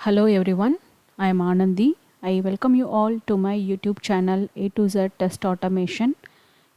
Hello everyone, I am Anandi. I welcome you all to my YouTube channel A to Z Test Automation.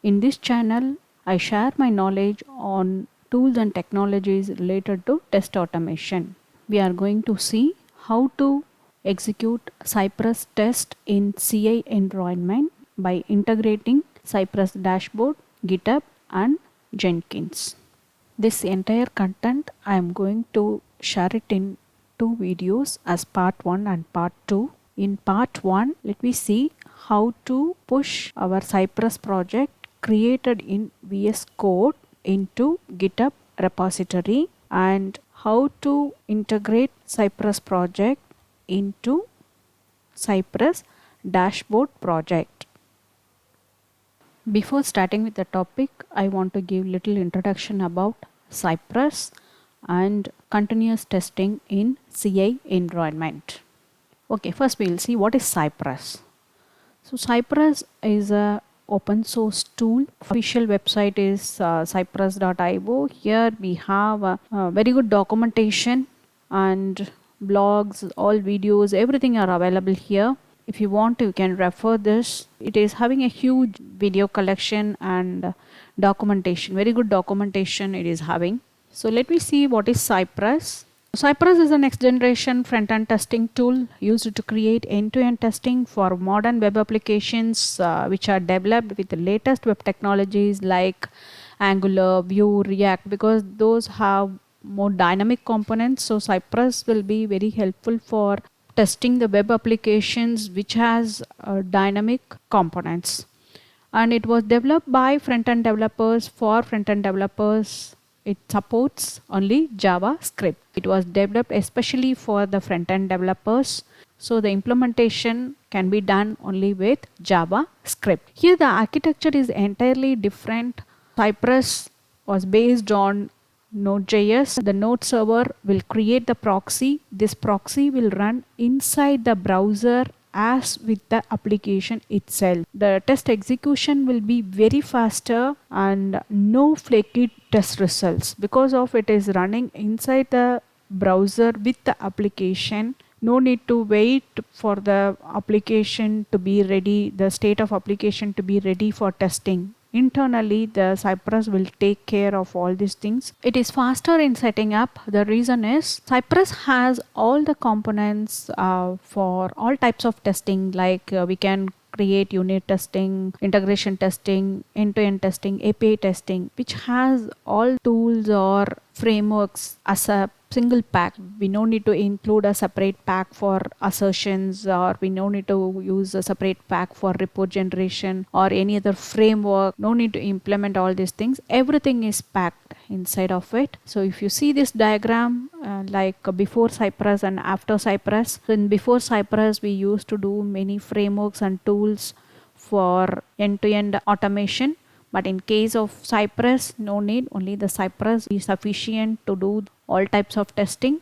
In this channel, I share my knowledge on tools and technologies related to test automation. We are going to see how to execute Cypress test in CI environment by integrating Cypress dashboard, GitHub and Jenkins. This entire content I am going to share it in two videos as part 1 and part 2. In part 1, let me see how to push our Cypress project created in VS Code into GitHub repository and how to integrate Cypress project into Cypress dashboard project. Before starting with the topic, I want to give little introduction about Cypress and continuous testing in CI environment. Okay, first we will see what is Cypress. So Cypress is a open source tool. Official website is cypress.io. Here we have very good documentation and blogs, all videos, everything are available here. If you want, you can refer this. It is having a huge video collection and documentation, very good documentation it is having. So let me see what is Cypress. Cypress is a next generation front-end testing tool used to create end-to-end testing for modern web applications which are developed with the latest web technologies like Angular, Vue, React, because those have more dynamic components. So Cypress will be very helpful for testing the web applications which has dynamic components. And it was developed by front-end developers for front-end developers. It supports only JavaScript. It was developed especially for the front-end developers. So the implementation can be done only with JavaScript. Here the architecture is entirely different. Cypress was based on Node.js. The Node server will create the proxy. This proxy will run inside the browser as with the application itself. The test execution will be very faster and no flaky test results because of it is running inside the browser with the application. No need to wait for the application to be ready, the state of application to be ready for testing. Internally, the Cypress will take care of all these things. It is faster in setting up. The reason is Cypress has all the components for all types of testing, like we can create unit testing, integration testing, end-to-end testing, API testing, which has all tools or frameworks as a single pack. We no need to include a separate pack for assertions, or we no need to use a separate pack for report generation or any other framework. No need to implement all these things. Everything is packed inside of it. So if you see this diagram like before Cypress and after Cypress, so in before Cypress we used to do many frameworks and tools for end-to-end automation. But in case of Cypress, no need, only the Cypress is sufficient to do all types of testing.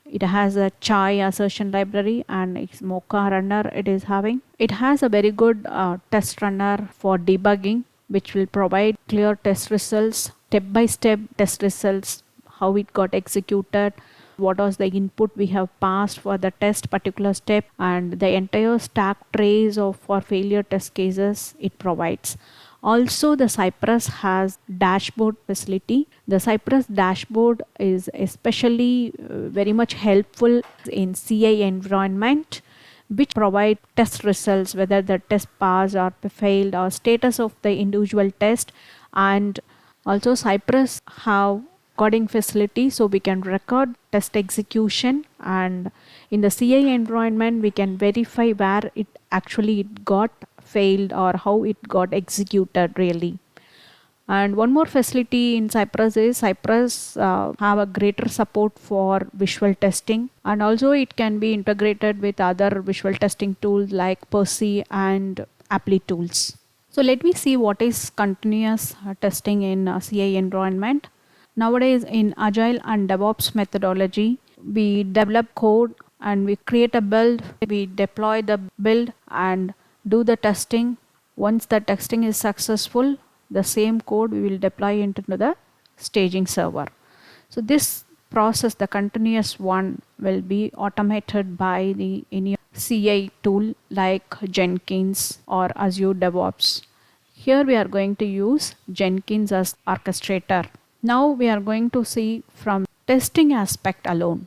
It has a Chai assertion library and its Mocha runner it is having. It has a very good test runner for debugging, which will provide clear test results, step-by-step test results, how it got executed, what was the input we have passed for the test particular step, and the entire stack trace of for failure test cases it provides. Also, the Cypress has dashboard facility. The Cypress dashboard is especially very much helpful in CI environment, which provide test results, whether the test passed or failed or status of the individual test. And also Cypress have recording facility, so we can record test execution, and in the CI environment we can verify where it actually got failed or how it got executed really. And one more facility in Cypress is Cypress have a greater support for visual testing, and also it can be integrated with other visual testing tools like Percy and Apply tools. So let me see what is continuous testing in CI environment. Nowadays in Agile and DevOps methodology, we develop code and we create a build, we deploy the build and do the testing. Once the testing is successful, the same code we will deploy into the staging server. So this process, the continuous one, will be automated by the any CI tool like Jenkins or Azure DevOps. Here we are going to use Jenkins as orchestrator. Now we are going to see from testing aspect alone.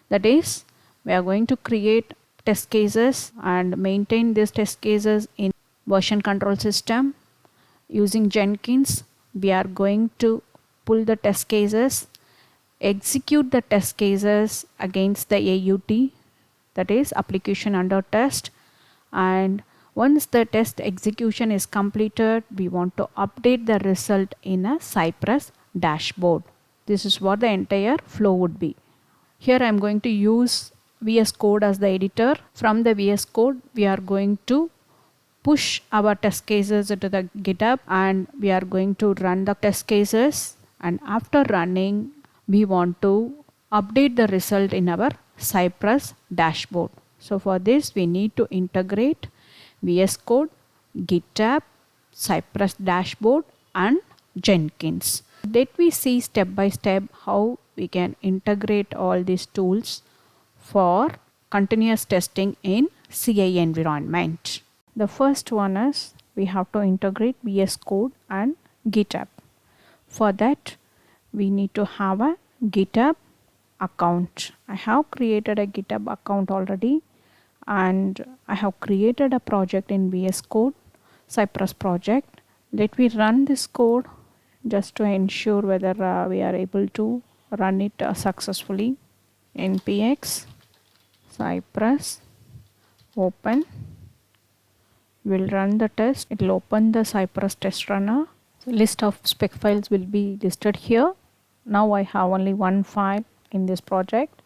That is, we are going to create test cases and maintain these test cases in version control system. Using Jenkins, we are going to pull the test cases, execute the test cases against the AUT, that is application under test, and once the test execution is completed, we want to update the result in a Cypress dashboard. This is what the entire flow would be. Here I am going to use VS Code as the editor. From the VS Code, we are going to push our test cases into the GitHub and we are going to run the test cases, and after running, we want to update the result in our Cypress dashboard. So for this, we need to integrate VS Code, GitHub, Cypress dashboard and Jenkins. Let me see step by step how we can integrate all these tools for continuous testing in CI environment. The first one is we have to integrate VS Code and GitHub. For that, we need to have a GitHub account. I have created a GitHub account already, and I have created a project in VS Code, Cypress project. Let me run this code just to ensure whether we are able to run it successfully. npx Cypress open. We'll run the test. It will open the Cypress test runner. So list of spec files will be listed here. Now I have only one file in this project.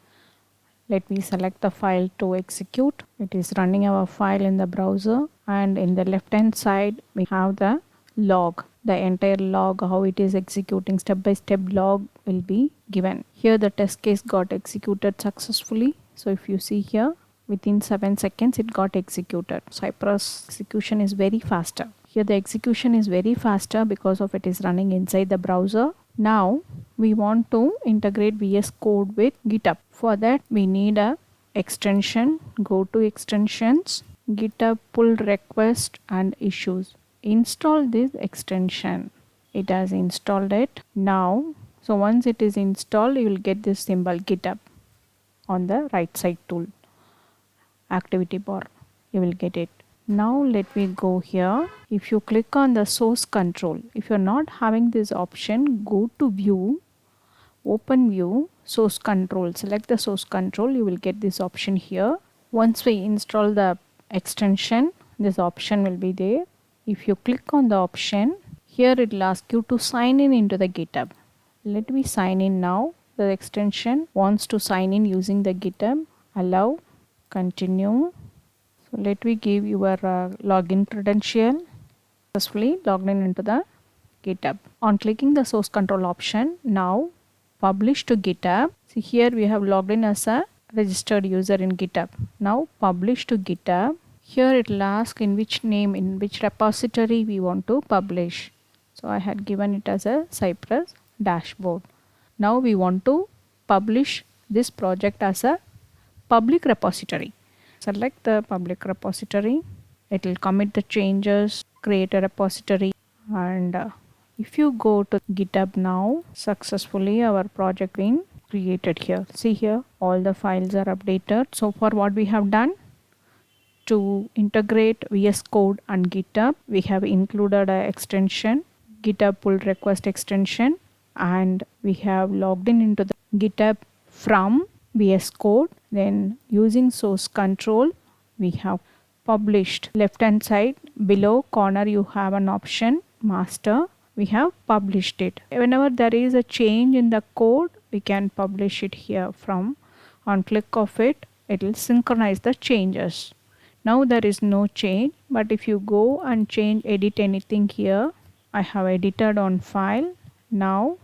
Let me select the file to execute. It is running our file in the browser, and in the left hand side we have the log. The entire log, how it is executing, step by step log will be given. Here the test case got executed successfully. So if you see here, within 7 seconds it got executed. Cypress execution is very faster. Here the execution is very faster because of it is running inside the browser. Now we want to integrate VS Code with GitHub. For that we need a extension. Go to extensions, GitHub pull request and issues. Install this extension. It has installed it now. So once it is installed, you will get this symbol GitHub on the right side tool activity bar. You will get it. Now let me go here. If you click on the source control, if you are not having this option, go to view, open view, source control, select the source control. You will get this option here. Once we install the extension, this option will be there. If you click on the option, here it will ask you to sign in into the GitHub. Let me sign in now. The extension wants to sign in using the GitHub. Allow, continue. So let me give your login credential. Successfully logged in into the GitHub. On clicking the source control option, now publish to GitHub. See here we have logged in as a registered user in GitHub. Now publish to GitHub. Here it will ask in which name, in which repository we want to publish. So I had given it as a Cypress dashboard. Now we want to publish this project as a public repository. Select the public repository. It will commit the changes, create a repository, and if you go to GitHub now, successfully our project been created here. See here, all the files are updated. So for what we have done, to integrate VS Code and GitHub, we have included an extension, GitHub pull request extension, and we have logged in into the GitHub from VS Code. Then using source control, we have published. Left hand side below corner you have an option master. We have published it. Whenever there is a change in the code, we can publish it here from. On click of it, it will synchronize the changes. Now there is no change, but if you go and change, edit anything here, I have edited on file. Now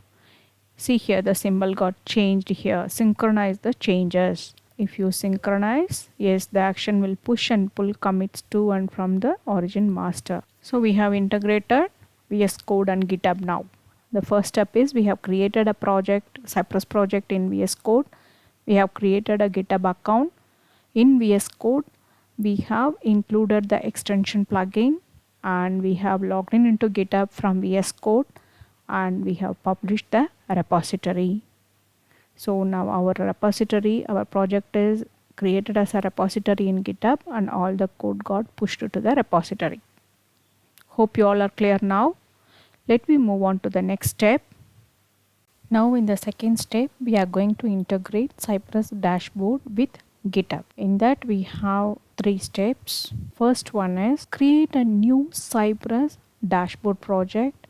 see here the symbol got changed here. Synchronize the changes. If you synchronize, yes, the action will push and pull commits to and from the origin master. So we have integrated VS Code and GitHub now. The first step is we have created a project, Cypress project in VS Code. We have created a GitHub account. In VS Code, we have included the extension plugin and we have logged in into GitHub from VS Code and we have published the repository. So now our repository, our project is created as a repository in GitHub and all the code got pushed to the repository. Hope you all are clear now. Let me move on to the next step. Now in the second step, we are going to integrate Cypress dashboard with GitHub. In that we have 3 steps. First one is create a new Cypress dashboard project.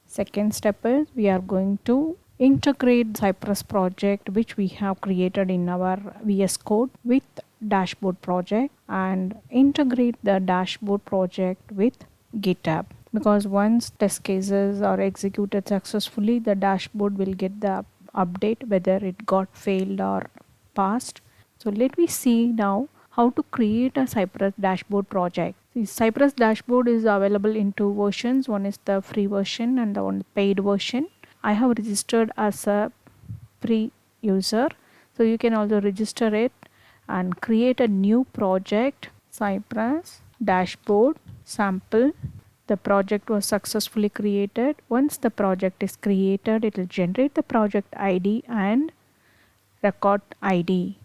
Second step is we are going to integrate Cypress project which we have created in our VS Code with dashboard project and integrate the dashboard project with GitHub. Because once test cases are executed successfully, the dashboard will get the update whether it got failed or passed. So let me see now how to create a Cypress dashboard project. The Cypress dashboard is available in 2 versions. One is the free version and the one paid version. I have registered as a free user. So you can also register it and create a new project, Cypress dashboard sample. The project was successfully created. Once the project is created, it will generate the project ID and record ID.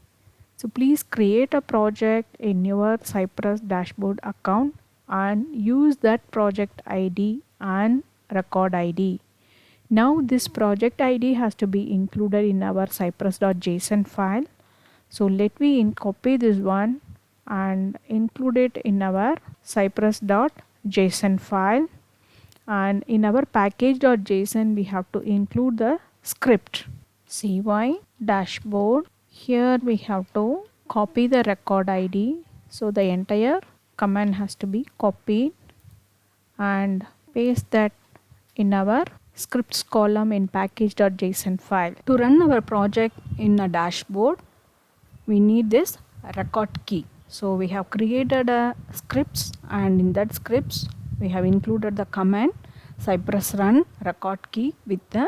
So please create a project in your Cypress dashboard account and use that project ID and record ID. Now this project ID has to be included in our cypress.json file. So let me copy this one and include it in our cypress.json file, and in our package.json we have to include the script cy dashboard. Here we have to copy the record ID. So the entire command has to be copied and paste that in our scripts column in package.json file. To run our project in a dashboard, we need this record key. So we have created a scripts and in that scripts we have included the command cypress run record key with the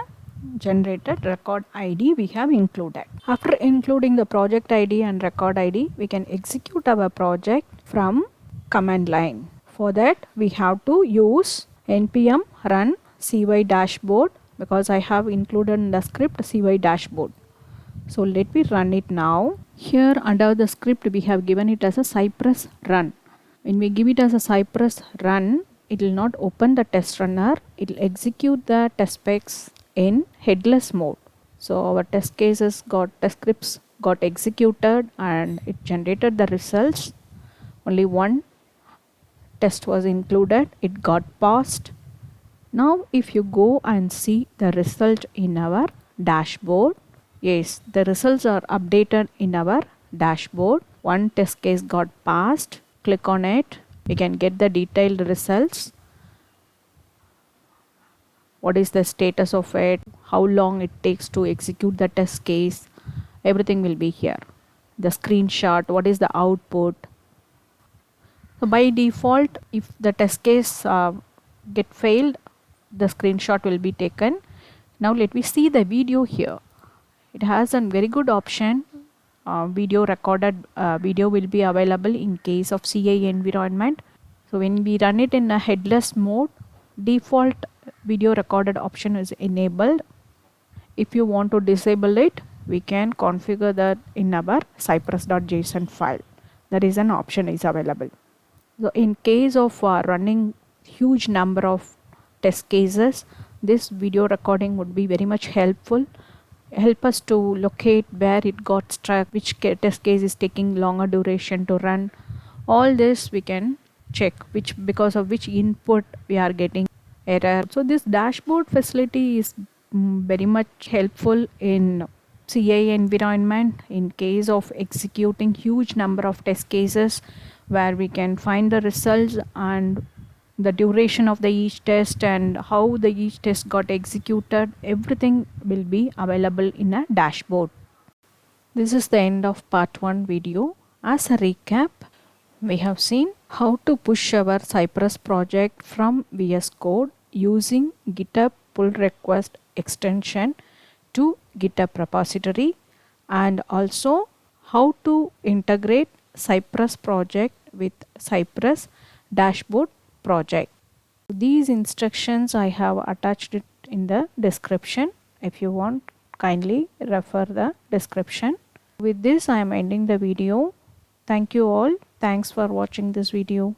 generated record ID we have included. After including the project ID and record ID, we can execute our project from command line. For that we have to use npm run cy dashboard because I have included in the script cy dashboard. So let me run it now. Here under the script we have given it as a Cypress run. When we give it as a Cypress run, it will not open the test runner. It will execute the test specs in headless mode. So our test scripts got executed and it generated the results. Only one test was included. It got passed. Now if you go and see the result in our dashboard, yes, the results are updated in our dashboard. One test case got passed. Click on it. We can get the detailed results. What is the status of it? How long it takes to execute the test case? Everything will be here. The screenshot, what is the output? So by default, if the test case get failed, the screenshot will be taken. Now let me see the video here. It has a very good option. Video recorded video will be available in case of CI environment. So when we run it in a headless mode, default video recorded option is enabled. If you want to disable it, we can configure that in our cypress.json file. There is an option is available. So in case of running huge number of test cases, this video recording would be very much helpful. Help us to locate where it got stuck, which test case is taking longer duration to run. All this we can check because of which input we are getting error. So this dashboard facility is very much helpful in CI environment in case of executing huge number of test cases, where we can find the results and the duration of the each test and how the each test got executed. Everything will be available in a dashboard. This is the end of part 1 video. As a recap, we have seen how to push our Cypress project from VS Code using GitHub pull request extension to GitHub repository, and also how to integrate Cypress project with Cypress dashboard project. These instructions I have attached it in the description. If you want, kindly refer the description. With this I am ending the video. Thank you all. Thanks for watching this video.